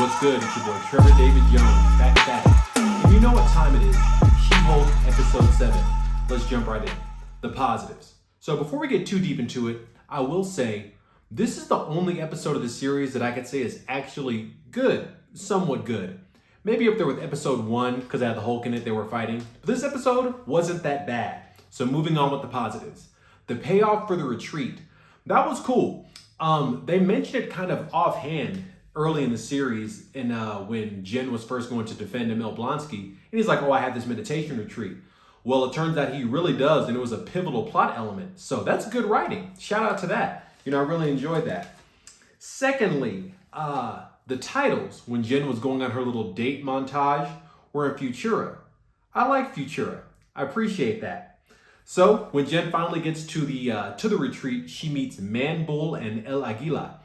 What's good? It's your boy Trevor David Jones, back at it. And you know what time it is. She-Hulk episode 7. Let's jump right in. The positives. So before we get too deep into it, I will say this is the only episode of the series that I could say is actually good, somewhat good. Maybe up there with episode 1 because I had the Hulk in it, they were fighting. But this episode wasn't that bad. So moving on with the positives. The payoff for the retreat. That was cool. They mentioned it kind of offhand early in the series and when Jen was first going to defend Emil Blonsky. And he's like, oh, I had this meditation retreat. Well, it turns out he really does, and it was a pivotal plot element. So that's good writing. Shout out to that. I really enjoyed that. Secondly, the titles, when Jen was going on her little date montage, were in Futura. I like Futura. I appreciate that. So when Jen finally gets to the retreat, she meets Man Bull and El Aguila.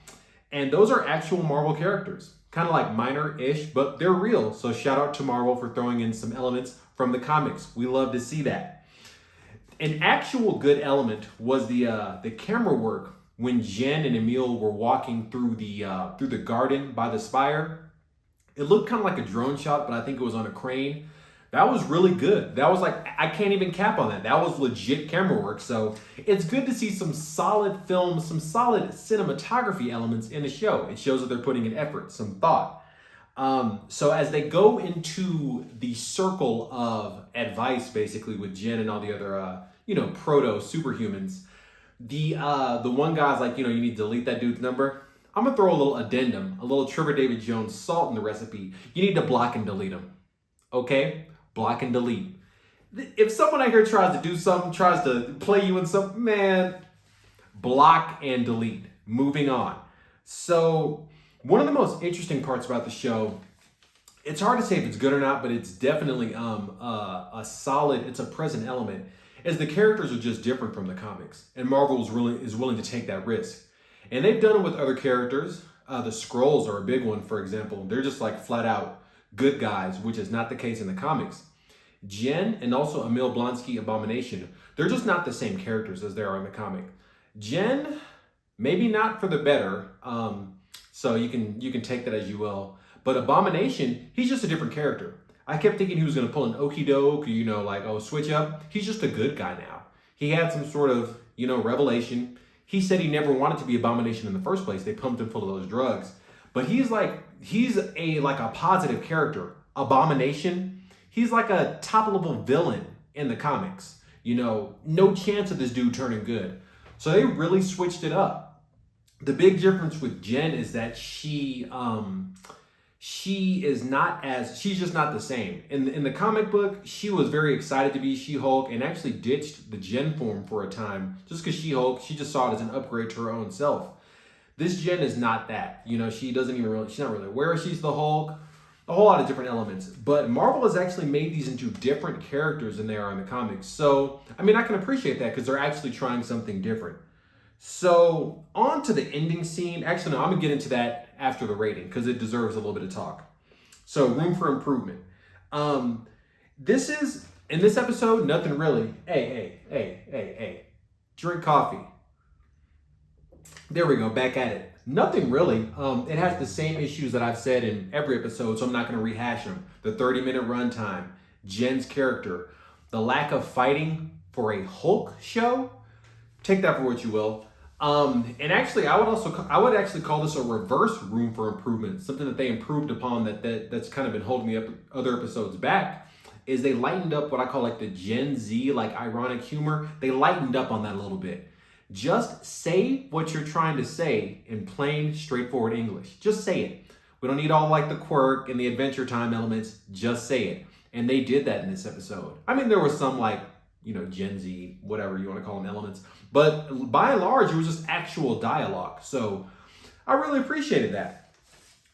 And those are actual Marvel characters. Kind of like minor-ish, but they're real. So shout out to Marvel for throwing in some elements from the comics. We love to see that. An actual good element was the camera work when Jen and Emil were walking through the garden by the spire. It looked kind of like a drone shot, but I think it was on a crane. That was really good. That was like, I can't even cap on that. That was legit camera work. So it's good to see some solid film, some solid cinematography elements in the show. It shows that they're putting in effort, some thought. So as they go into the circle of advice, basically with Jen and all the other, proto superhumans, the one guy's like, you need to delete that dude's number. I'm gonna throw a little addendum, a little Trevor David Jones salt in the recipe. You need to block and delete him. Okay? Block and delete. If someone out here tries to do something, tries to play you in something, man, block and delete. Moving on. So one of the most interesting parts about the show, it's hard to say if it's good or not, but it's definitely a solid, it's a present element, is the characters are just different from the comics. And Marvel is willing to take that risk. And they've done it with other characters. The Skrulls are a big one, for example. They're just like flat out good guys, which is not the case in the comics. Jen and also Emil Blonsky, Abomination, they're just not the same characters as they are in the comic. Jen, maybe not for the better, so you can take that as you will. But Abomination, he's just a different character. I kept thinking he was going to pull an okie doke, switch up. He's just a good guy now. He had some sort of, revelation. He said he never wanted to be Abomination in the first place. They pumped him full of those drugs. But he's a positive character. Abomination, he's like a top level villain in the comics. No chance of this dude turning good. So they really switched it up. The big difference with Jen is that she's just not the same. In the comic book, she was very excited to be She-Hulk and actually ditched the Jen form for a time just because She-Hulk, she just saw it as an upgrade to her own self. This Jen is not that. She's not really aware she's the Hulk. A whole lot of different elements. But Marvel has actually made these into different characters than they are in the comics. So, I can appreciate that because they're actually trying something different. So, on to the ending scene. Actually, no, I'm going to get into that after the rating because it deserves a little bit of talk. So, room for improvement. In this episode, nothing really. Hey. Drink coffee. There we go, back at it. Nothing really. It has the same issues that I've said in every episode, so I'm not going to rehash them. The 30-minute runtime, Jen's character, the lack of fighting for a Hulk show. Take that for what you will. And actually, I would actually call this a reverse room for improvement. Something that they improved upon that's kind of been holding the other episodes back is they lightened up what I call like the Gen Z, like ironic humor. They lightened up on that a little bit. Just say what you're trying to say in plain, straightforward English. Just say it. We don't need all like the quirk and the Adventure Time elements. Just say it. And they did that in this episode. There was some Gen Z, whatever you want to call them, elements. But by and large, it was just actual dialogue. So I really appreciated that.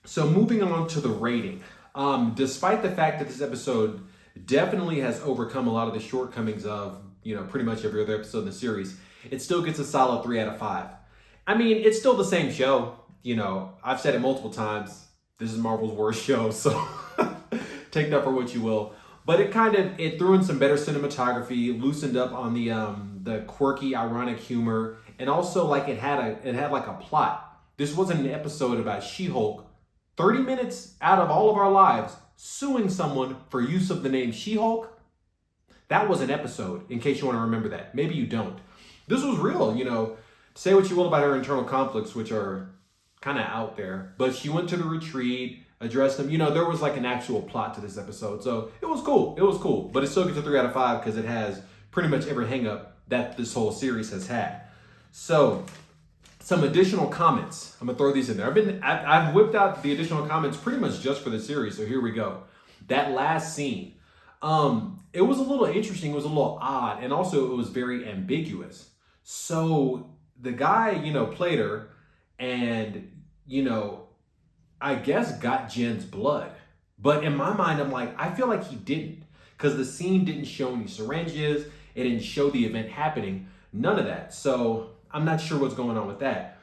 So moving on to the rating. Despite the fact that this episode definitely has overcome a lot of the shortcomings of, pretty much every other episode in the series, it still gets a solid 3 out of 5. It's still the same show. I've said it multiple times. This is Marvel's worst show, so take that for what you will. But it threw in some better cinematography, loosened up on the quirky, ironic humor, and also it had like a plot. This wasn't an episode about She-Hulk 30 minutes out of all of our lives suing someone for use of the name She-Hulk. That was an episode, in case you want to remember that. Maybe you don't. This was real, Say what you will about her internal conflicts, which are kind of out there. But she went to the retreat, addressed them. There was like an actual plot to this episode. So it was cool. It was cool. But it still gets a 3 out of 5 because it has pretty much every hang up that this whole series has had. So some additional comments. I'm going to throw these in there. I've whipped out the additional comments pretty much just for the series. So here we go. That last scene. It was a little interesting. It was a little odd. And also it was very ambiguous. So the guy, played her and, I guess got Jen's blood. But in my mind, I'm like, I feel like he didn't, because the scene didn't show any syringes. It didn't show the event happening. None of that. So I'm not sure what's going on with that.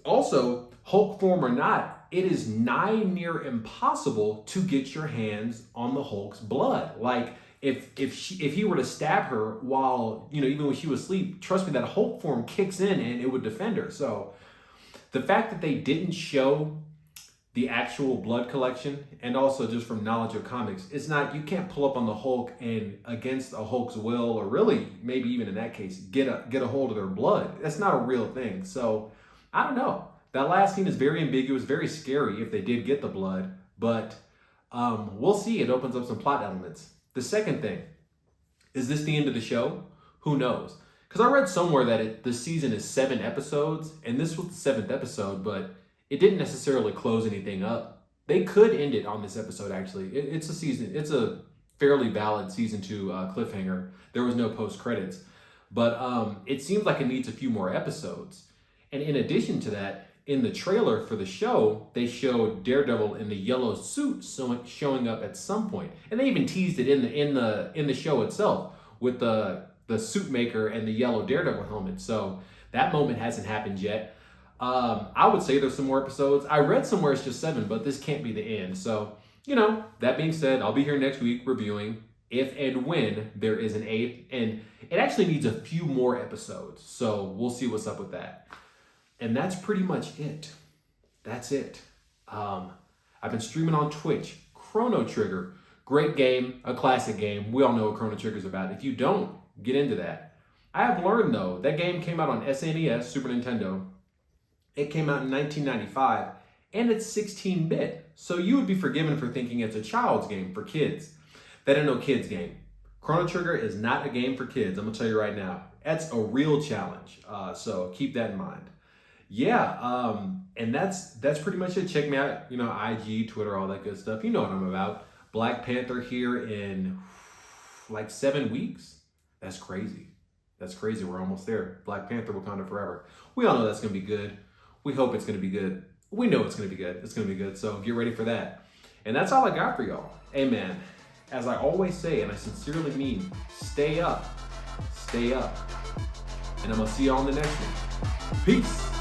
Also, Hulk form or not, it is nigh near impossible to get your hands on the Hulk's blood. Like if he were to stab her while, even when she was asleep, trust me, that Hulk form kicks in and it would defend her. So the fact that they didn't show the actual blood collection, and also just from knowledge of comics, it's not, you can't pull up on the Hulk and against a Hulk's will, or really maybe even in that case, get a hold of their blood. That's not a real thing. So I don't know. That last scene is very ambiguous, very scary if they did get the blood, but we'll see. It opens up some plot elements. The second thing, is this the end of the show? Who knows? Because I read somewhere that the season is 7 episodes, and this was the 7th episode, but it didn't necessarily close anything up. They could end it on this episode, actually. It's a season. It's a fairly valid season 2 cliffhanger. There was no post credits, but it seems like it needs a few more episodes. And in addition to that, in the trailer for the show, they showed Daredevil in the yellow suit showing up at some point, and they even teased it in the show itself with the suit maker and the yellow Daredevil helmet. So that moment hasn't happened yet. I would say there's some more episodes. I read somewhere it's just 7, but this can't be the end. So, that being said, I'll be here next week reviewing if and when there is an 8th, and it actually needs a few more episodes. So we'll see what's up with that. And that's pretty much it. That's it. I've been streaming on Twitch. Chrono Trigger. Great game, a classic game. We all know what Chrono Trigger is about. If you don't, get into that. I have learned, though, that game came out on SNES, Super Nintendo. It came out in 1995, and it's 16-bit. So you would be forgiven for thinking it's a child's game for kids. That ain't no kids game. Chrono Trigger is not a game for kids. I'm going to tell you right now. That's a real challenge. So keep that in mind. Yeah, and that's pretty much it. Check me out, IG, Twitter, all that good stuff. You know what I'm about. Black Panther here in like 7 weeks. That's crazy. That's crazy. We're almost there. Black Panther, Wakanda Forever. We all know that's going to be good. We hope it's going to be good. We know it's going to be good. It's going to be good. So get ready for that. And that's all I got for y'all. Hey, man, as I always say, and I sincerely mean, stay up. Stay up. And I'm going to see y'all on the next one. Peace.